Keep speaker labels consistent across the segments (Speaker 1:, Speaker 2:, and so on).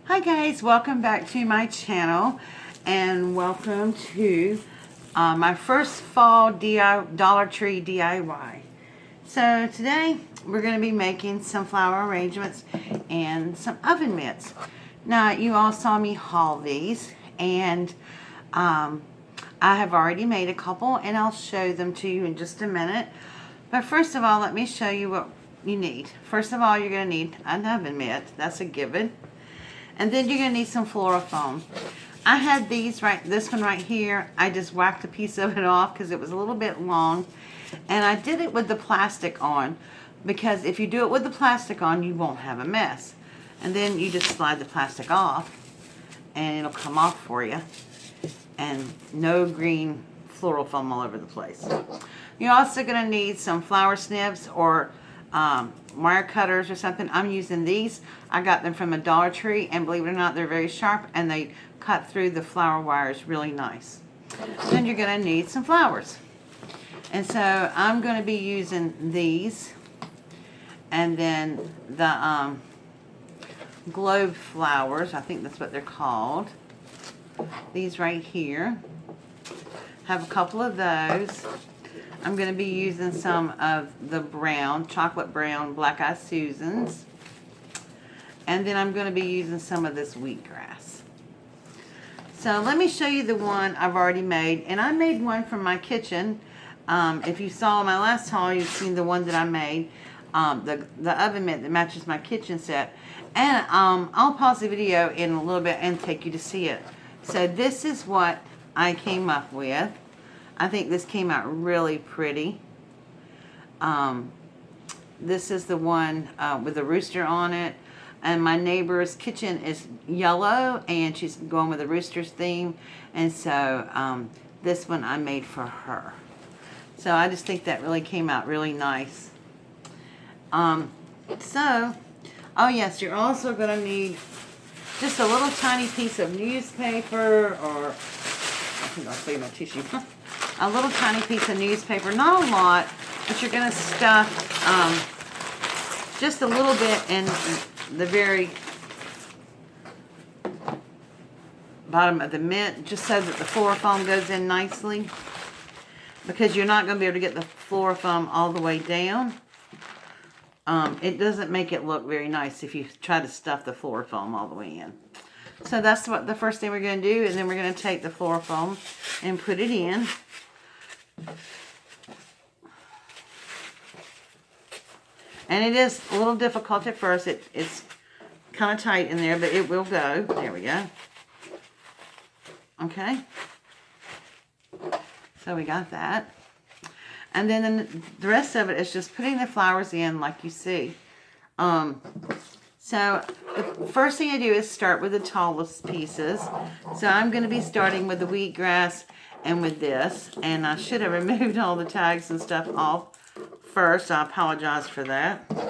Speaker 1: Hi guys, welcome back to my channel and welcome to my first fall Dollar Tree DIY. So today we're going to be making some flower arrangements and some oven mitts. Now you all saw me haul these and I have already made a couple and I'll show them to you in just a minute. But first of all, let me show you what you need. First of all, you're going to need an oven mitt. That's a given. And then you're going to need some floral foam. I had this one right here. I just whacked a piece of it off because it was a little bit long. And I did it with the plastic on because if you do it with the plastic on, you won't have a mess. And then you just slide the plastic off and it'll come off for you. And no green floral foam all over the place. You're also going to need some flower snips or wire cutters or something. I'm using these. I got them from a Dollar Tree, and believe it or not, they're very sharp and they cut through the flower wires really nice. Then you're going to need some flowers. And so I'm going to be using these, and then the globe flowers, I think that's what they're called. These right here. Have a couple of those. I'm going to be using some of the brown, chocolate brown, Black Eyed Susans. And then I'm going to be using some of this wheatgrass. So let me show you the one I've already made. And I made one from my kitchen. If you saw my last haul, you've seen the one that I made. The oven mitt that matches my kitchen set. And I'll pause the video in a little bit and take you to see it. So this is what I came up with. I think this came out really pretty. This is the one with the rooster on it. And my neighbor's kitchen is yellow, and she's going with the rooster's theme. And so this one I made for her. So I just think that really came out really nice. Oh yes, you're also going to need just a little tiny piece of newspaper, or I think I'll save my tissue. A little tiny piece of newspaper, not a lot, but you're going to stuff just a little bit in the very bottom of the mitt, just so that the floral foam goes in nicely, because you're not going to be able to get the floral foam all the way down. It doesn't make it look very nice if you try to stuff the floral foam all the way in. So that's what the first thing we're going to do, and then we're going to take the floral foam and put it in. And it is a little difficult at first. It's kind of tight in there, but it will go. There we go. Okay. So we got that. And then the rest of it is just putting the flowers in like you see. So the first thing I do is start with the tallest pieces. So I'm going to be starting with the wheatgrass and with this. And I should have removed all the tags and stuff off first. I apologize for that. It's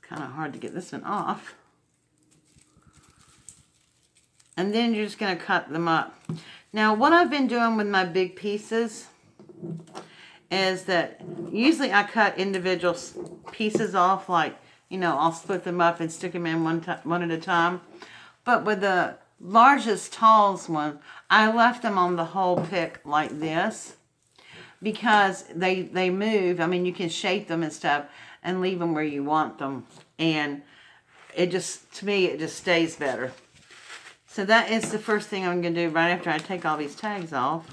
Speaker 1: kind of hard to get this one off. And then you're just going to cut them up. Now, what I've been doing with my big pieces is that usually I cut individual pieces off, like, you know, I'll split them up and stick them in one at a time. But with the largest, tallest one, I left them on the whole pick like this because they move. I mean, you can shape them and stuff and leave them where you want them. And it just, to me, it just stays better. So that is the first thing I'm going to do right after I take all these tags off.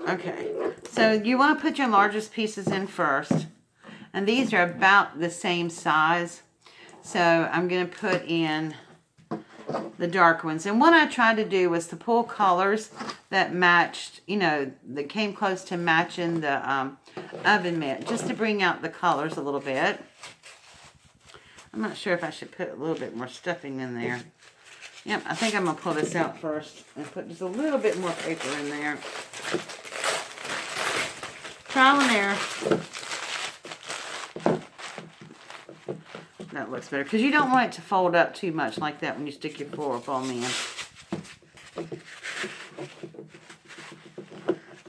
Speaker 1: Okay, so you want to put your largest pieces in first. And these are about the same size. So I'm going to put in the dark ones. And what I tried to do was to pull colors that matched, you know, that came close to matching the oven mitt, just to bring out the colors a little bit. I'm not sure if I should put a little bit more stuffing in there. Yep, I think I'm going to pull this out first and put just a little bit more paper in there. Trial and error. That looks better, because you don't want it to fold up too much like that when you stick your floral foam in.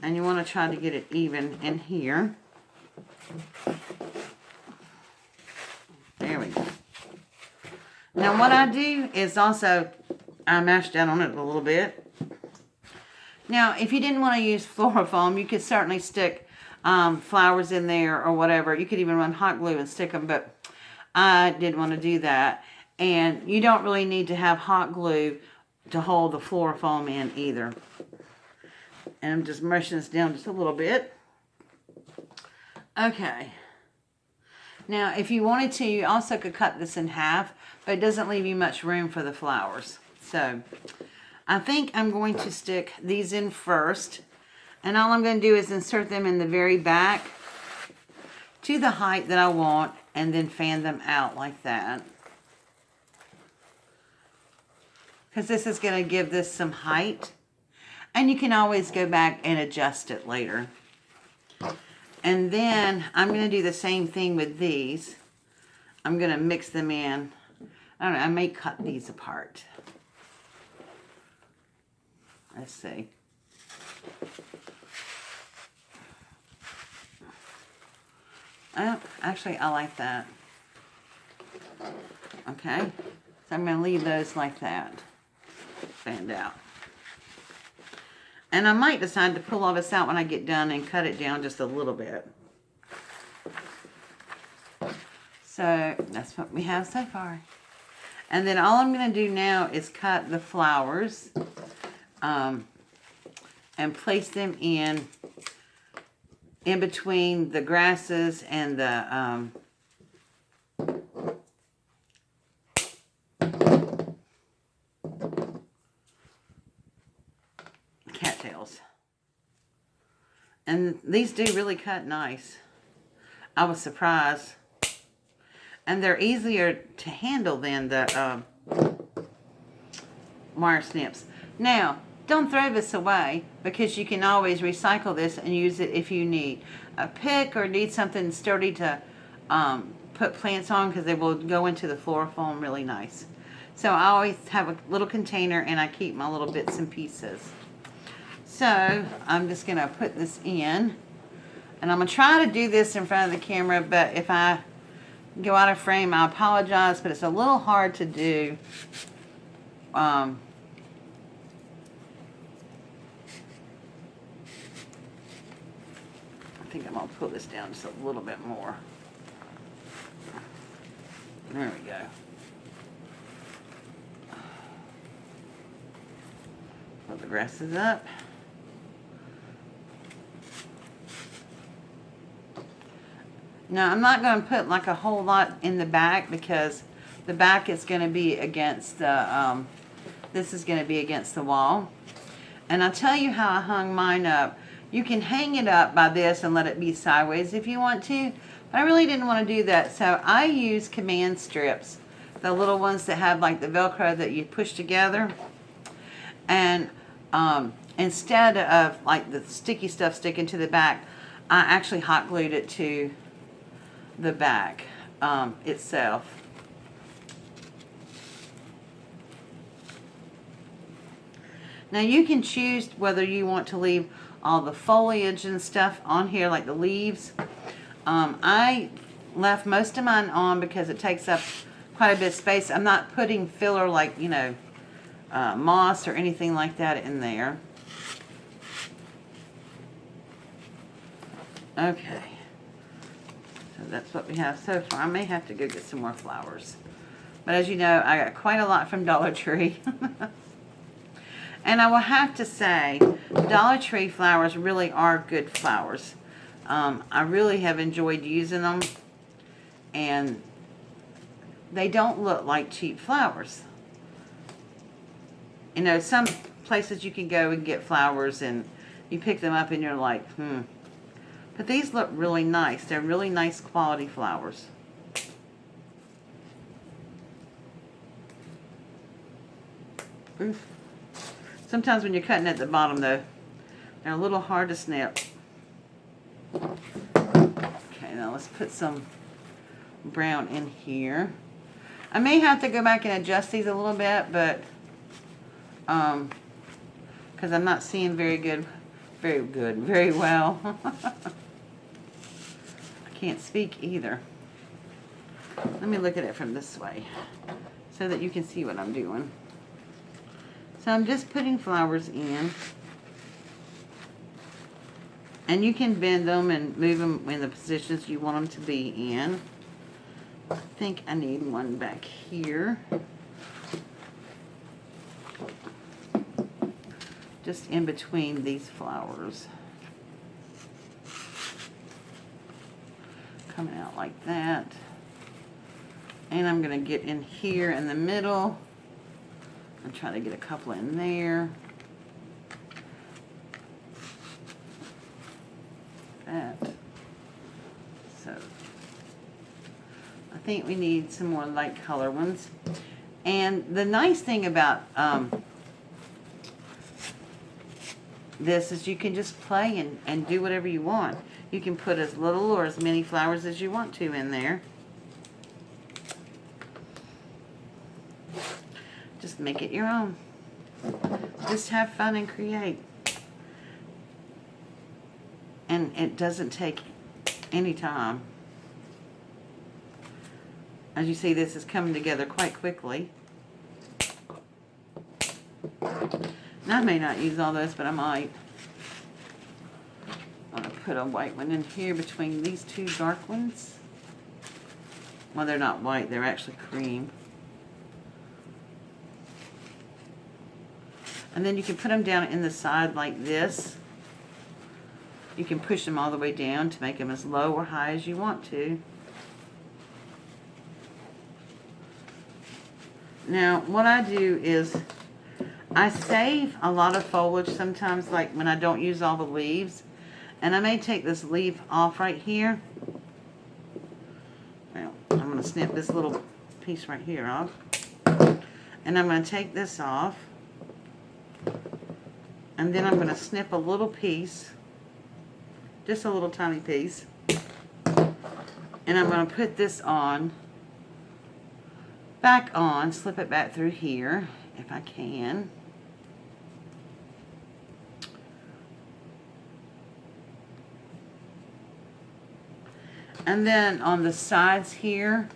Speaker 1: And you want to try to get it even in here. There we go. Now what I do is also, I mash down on it a little bit. Now if you didn't want to use Flora-Foam, you could certainly stick flowers in there or whatever. You could even run hot glue and stick them, but I didn't want to do that. And you don't really need to have hot glue to hold the Flora-Foam in either. And I'm just mushing this down just a little bit. Okay. Now, if you wanted to, you also could cut this in half, but it doesn't leave you much room for the flowers. So, I think I'm going to stick these in first. And all I'm going to do is insert them in the very back to the height that I want, and then fan them out like that. Because this is going to give this some height. And you can always go back and adjust it later. And then I'm going to do the same thing with these. I'm going to mix them in. I don't know, I may cut these apart. Let's see. Oh, actually, I like that. Okay. So I'm going to leave those like that. Fanned out. And I might decide to pull all this out when I get done and cut it down just a little bit. So that's what we have so far. And then all I'm going to do now is cut the flowers and place them in between the grasses and the cattails. And these do really cut nice. I was surprised. And they're easier to handle than the wire snips. Now, don't throw this away, because you can always recycle this and use it if you need a pick or need something sturdy to put plants on, because they will go into the Flora-Foam really nice. So I always have a little container and I keep my little bits and pieces. So I'm just going to put this in, and I'm going to try to do this in front of the camera, but if I go out of frame, I apologize, but it's a little hard to do. I think I'm going to pull this down just a little bit more. There we go. Put the grasses up. Now, I'm not going to put like a whole lot in the back, because the back is going to be against the, this is going to be against the wall. And I'll tell you how I hung mine up. You can hang it up by this and let it be sideways if you want to, but I really didn't want to do that. So I use command strips, the little ones that have like the Velcro that you push together. And instead of like the sticky stuff sticking to the back, I actually hot glued it to the back itself. Now you can choose whether you want to leave all the foliage and stuff on here, like the leaves. I left most of mine on because it takes up quite a bit of space. I'm not putting filler like, you know, moss or anything like that in there. Okay. So that's what we have so far. I may have to go get some more flowers. But as you know, I got quite a lot from Dollar Tree. And I will have to say, Dollar Tree flowers really are good flowers. I really have enjoyed using them. And they don't look like cheap flowers. You know, some places you can go and get flowers and you pick them up and you're like, But these look really nice. They're really nice quality flowers. Oof. Sometimes when you're cutting at the bottom though, they're a little hard to snip. Okay, now let's put some brown in here. I may have to go back and adjust these a little bit, but because I'm not seeing very good Very good. Very well. I can't speak either. Let me look at it from this way so that you can see what I'm doing. So I'm just putting flowers in. And you can bend them and move them in the positions you want them to be in. I think I need one back here. Just in between these flowers. Coming out like that. And I'm going to get in here in the middle. I'm trying to get a couple in there. That. So, I think we need some more light color ones. And the nice thing about this is you can just play and do whatever you want. You can put as little or as many flowers as you want to in there. Just make it your own. Just have fun and create. And it doesn't take any time. As you see, this is coming together quite quickly. And I may not use all this, but I might. I'm going to put a white one in here between these two dark ones. Well, they're not white, they're actually cream. And then you can put them down in the side like this. You can push them all the way down to make them as low or high as you want to. Now, what I do is I save a lot of foliage sometimes, like when I don't use all the leaves. And I may take this leaf off right here. Well, I'm going to snip this little piece right here off. And I'm going to take this off. And then I'm going to snip a little piece. Just a little tiny piece. And I'm going to put this on. Back on. Slip it back through here, if I can. And then on the sides here,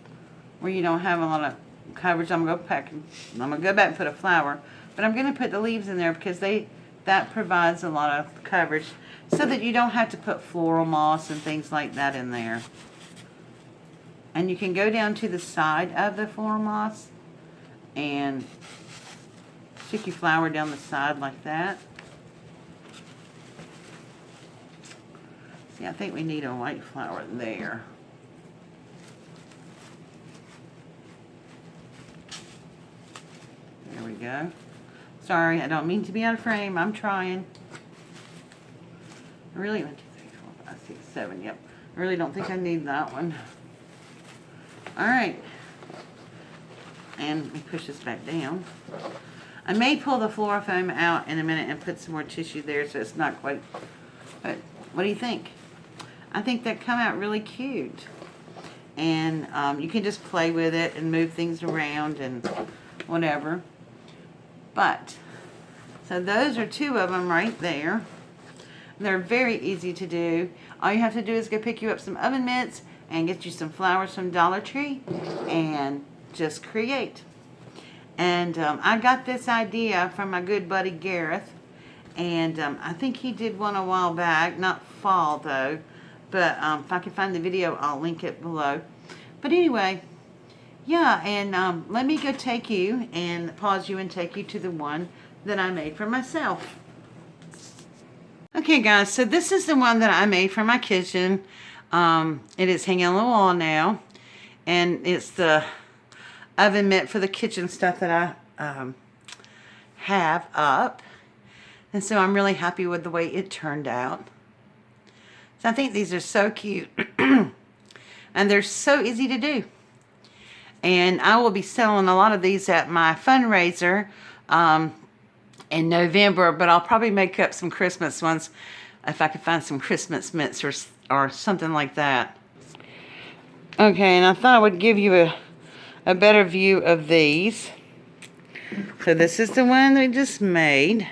Speaker 1: where you don't have a lot of coverage, I'm going to go back and put a flower. But I'm going to put the leaves in there because that provides a lot of coverage so that you don't have to put floral moss and things like that in there. And you can go down to the side of the floral moss and stick your flower down the side like that. See, I think we need a white flower there. There we go. Sorry, I don't mean to be out of frame. I'm trying. I really, 1, 2, 3, 4, 5, 6, 7. Yep. I really don't think I need that one. All right. And let me push this back down. I may pull the fluorofoam out in a minute and put some more tissue there so it's not quite. But what do you think? I think that come out really cute. And you can just play with it and move things around and whatever. But, so those are 2 of them right there. They're very easy to do. All you have to do is go pick you up some oven mitts and get you some flowers from Dollar Tree and just create. And I got this idea from my good buddy Gareth. And I think he did one a while back, not fall though. But if I can find the video, I'll link it below. But anyway, yeah, and let me go take you and pause you and take you to the one that I made for myself. Okay, guys, so this is the one that I made for my kitchen. It is hanging on the wall now. And it's the oven mitt for the kitchen stuff that I have up. And so I'm really happy with the way it turned out. So I think these are so cute. And they're so easy to do. And I will be selling a lot of these at my fundraiser in November. But I'll probably make up some Christmas ones if I can find some Christmas mints or something like that. Okay, and I thought I would give you a better view of these. So this is the one we just made.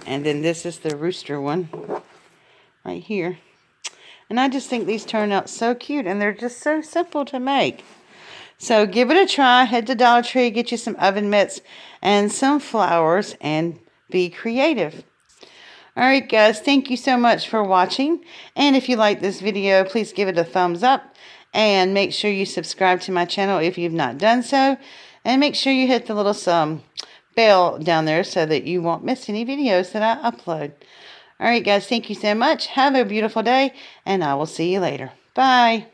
Speaker 1: And then this is the rooster one right here. And I just think these turn out so cute, and they're just so simple to make. So give it a try. Head to Dollar Tree, get you some oven mitts and some flowers, and be creative. Alright guys, thank you so much for watching. And if you like this video, please give it a thumbs up. And make sure you subscribe to my channel if you've not done so. And make sure you hit the little bell down there so that you won't miss any videos that I upload. Alright guys, thank you so much. Have a beautiful day, and I will see you later. Bye.